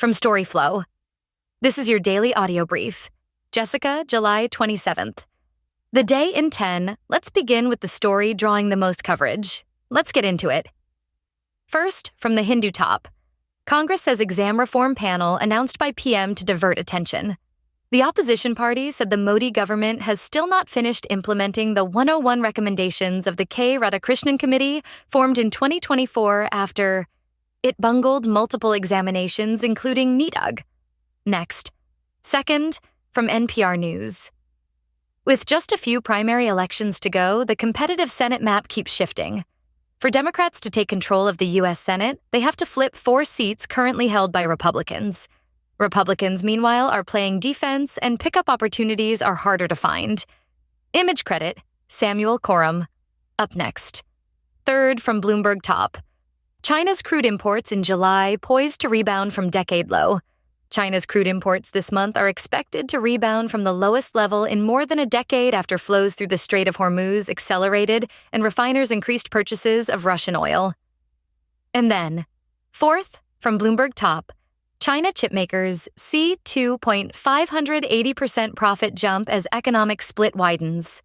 from storyflo. This is your daily audio brief. Jessica, July 27th. The day in 10, let's begin with the story drawing the most coverage. Let's get into it. First, from the Hindu top. Congress says exam reform panel announced by PM to divert attention. The opposition party said the Modi government has still not finished implementing the 101 recommendations of the Radhakrishnan Committee formed in 2024 after it bungled multiple examinations, including NEET-UG. Next. Second, from NPR News. With just a few primary elections to go, the competitive Senate map keeps shifting. For Democrats to take control of the U.S. Senate, they have to flip 4 seats currently held by Republicans. Republicans, meanwhile, are playing defense, and pickup opportunities are harder to find. Image credit, Samuel Corum. Up next. Third, from Bloomberg top. China's crude imports in July poised to rebound from decade low. China's crude imports this month are expected to rebound from the lowest level in more than a decade after flows through the Strait of Hormuz accelerated and refiners increased purchases of Russian oil. And then, fourth, from Bloomberg top, China chipmakers see 2.580% profit jump as economic split widens.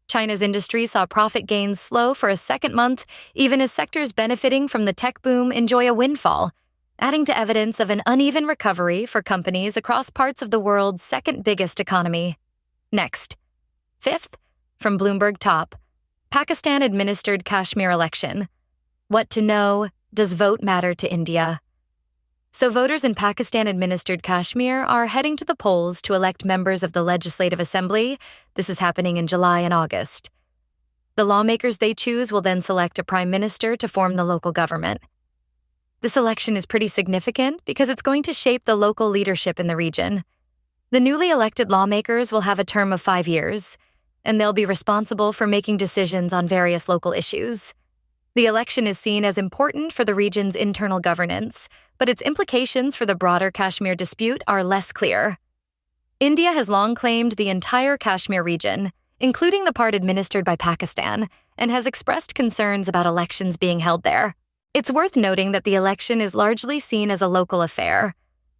China's industry saw profit gains slow for a second month, even as sectors benefiting from the tech boom enjoy a windfall, adding to evidence of an uneven recovery for companies across parts of the world's second biggest economy. Next. Fifth, from Bloomberg top, Pakistan-administered Kashmir election. What to know? Does vote matter to India? So voters in Pakistan-administered Kashmir are heading to the polls to elect members of the Legislative Assembly. This is happening in July and August. The lawmakers they choose will then select a prime minister to form the local government. This election is pretty significant because it's going to shape the local leadership in the region. The newly elected lawmakers will have a term of 5 years, and they'll be responsible for making decisions on various local issues. The election is seen as important for the region's internal governance, but its implications for the broader Kashmir dispute are less clear. India has long claimed the entire Kashmir region, including the part administered by Pakistan, and has expressed concerns about elections being held there. It's worth noting that the election is largely seen as a local affair,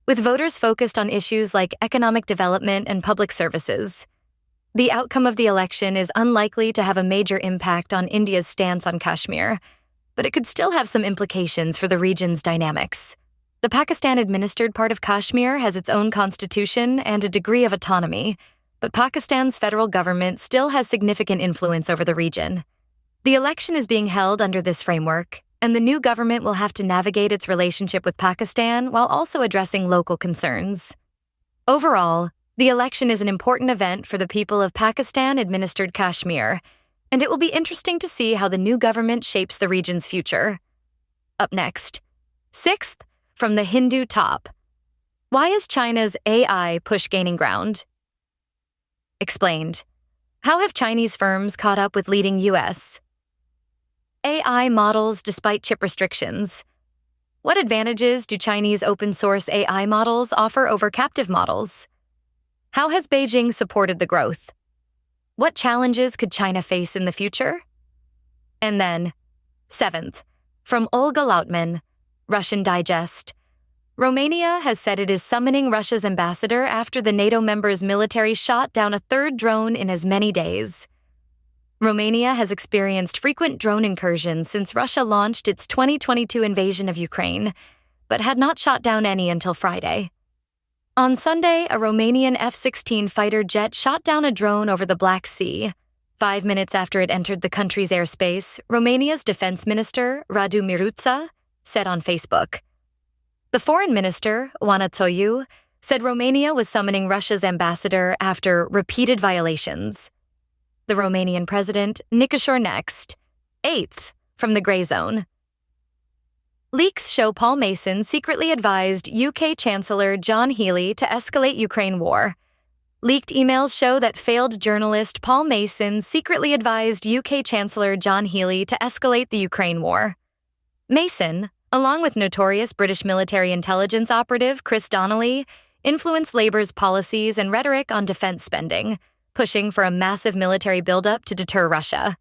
with voters focused on issues like economic development and public services. The outcome of the election is unlikely to have a major impact on India's stance on Kashmir, but it could still have some implications for the region's dynamics. The Pakistan-administered part of Kashmir has its own constitution and a degree of autonomy, but Pakistan's federal government still has significant influence over the region. The election is being held under this framework, and the new government will have to navigate its relationship with Pakistan while also addressing local concerns. Overall, the election is an important event for the people of Pakistan-administered Kashmir, and it will be interesting to see how the new government shapes the region's future. Up next. Sixth, from the Hindu top. Why is China's AI push gaining ground? Explained. How have Chinese firms caught up with leading U.S. AI models despite chip restrictions? What advantages do Chinese open-source AI models offer over captive models? How has Beijing supported the growth? What challenges could China face in the future? And then, seventh, from Olga Lautman, Russian Digest. Romania has said it is summoning Russia's ambassador after the NATO member's military shot down a third drone in as many days. Romania has experienced frequent drone incursions since Russia launched its 2022 invasion of Ukraine, but had not shot down any until Friday. On Sunday, a Romanian F-16 fighter jet shot down a drone over the Black Sea. 5 minutes after it entered the country's airspace, Romania's defense minister, Radu Miruța, said on Facebook. The foreign minister, Oana Toiu, said Romania was summoning Russia's ambassador after repeated violations. The Romanian president, Nicolae next. Eighth, from the Grey Zone. Leaks show Paul Mason secretly advised UK Chancellor John Healey to escalate Ukraine war. Leaked emails show that failed journalist Paul Mason secretly advised UK Chancellor John Healey to escalate the Ukraine war. Mason, along with notorious British military intelligence operative Chris Donnelly, influenced Labour's policies and rhetoric on defense spending, pushing for a massive military buildup to deter Russia.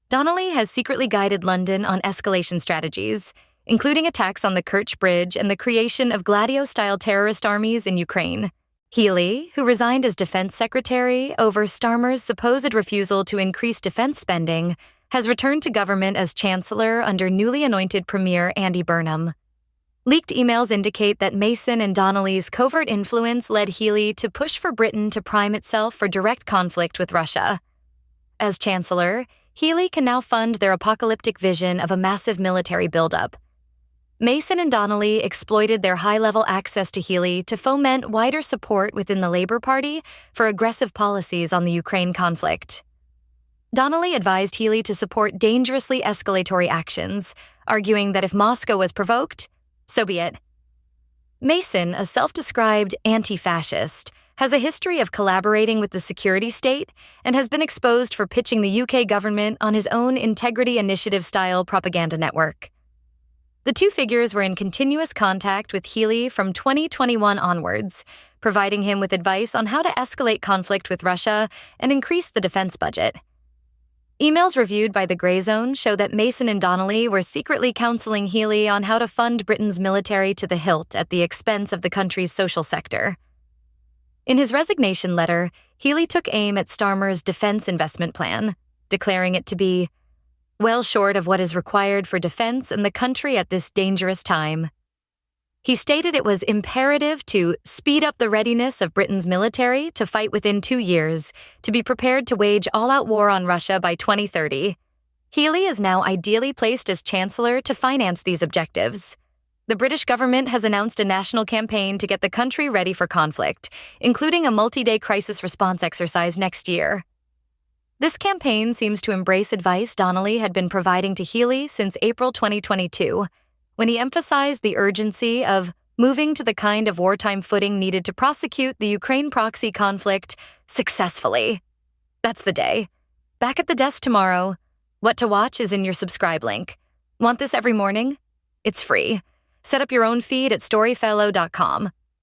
Donnelly has secretly guided London on escalation strategies, including attacks on the Kerch Bridge and the creation of Gladio-style terrorist armies in Ukraine. Healey, who resigned as defense secretary over Starmer's supposed refusal to increase defense spending, has returned to government as chancellor under newly anointed Premier Andy Burnham. Leaked emails indicate that Mason and Donnelly's covert influence led Healey to push for Britain to prime itself for direct conflict with Russia. As chancellor, Healey can now fund their apocalyptic vision of a massive military buildup. Mason and Donnelly exploited their high-level access to Healey to foment wider support within the Labour Party for aggressive policies on the Ukraine conflict. Donnelly advised Healey to support dangerously escalatory actions, arguing that if Moscow was provoked, so be it. Mason, a self-described anti-fascist, has a history of collaborating with the security state and has been exposed for pitching the UK government on his own Integrity Initiative-style propaganda network. The two figures were in continuous contact with Healey from 2021 onwards, providing him with advice on how to escalate conflict with Russia and increase the defense budget. Emails reviewed by the Grey Zone show that Mason and Donnelly were secretly counseling Healey on how to fund Britain's military to the hilt at the expense of the country's social sector. In his resignation letter, Healey took aim at Starmer's defense investment plan, declaring it to be well short of what is required for defense in the country at this dangerous time. He stated it was imperative to speed up the readiness of Britain's military to fight within 2 years, to be prepared to wage all-out war on Russia by 2030. Healey is now ideally placed as Chancellor to finance these objectives. The British government has announced a national campaign to get the country ready for conflict, including a multi-day crisis response exercise next year. This campaign seems to embrace advice Donnelly had been providing to Healey since April 2022, when he emphasized the urgency of moving to the kind of wartime footing needed to prosecute the Ukraine proxy conflict successfully. That's the day. Back at the desk tomorrow. What to watch is in your subscribe link. Want this every morning? It's free. Set up your own feed at storyflo.com.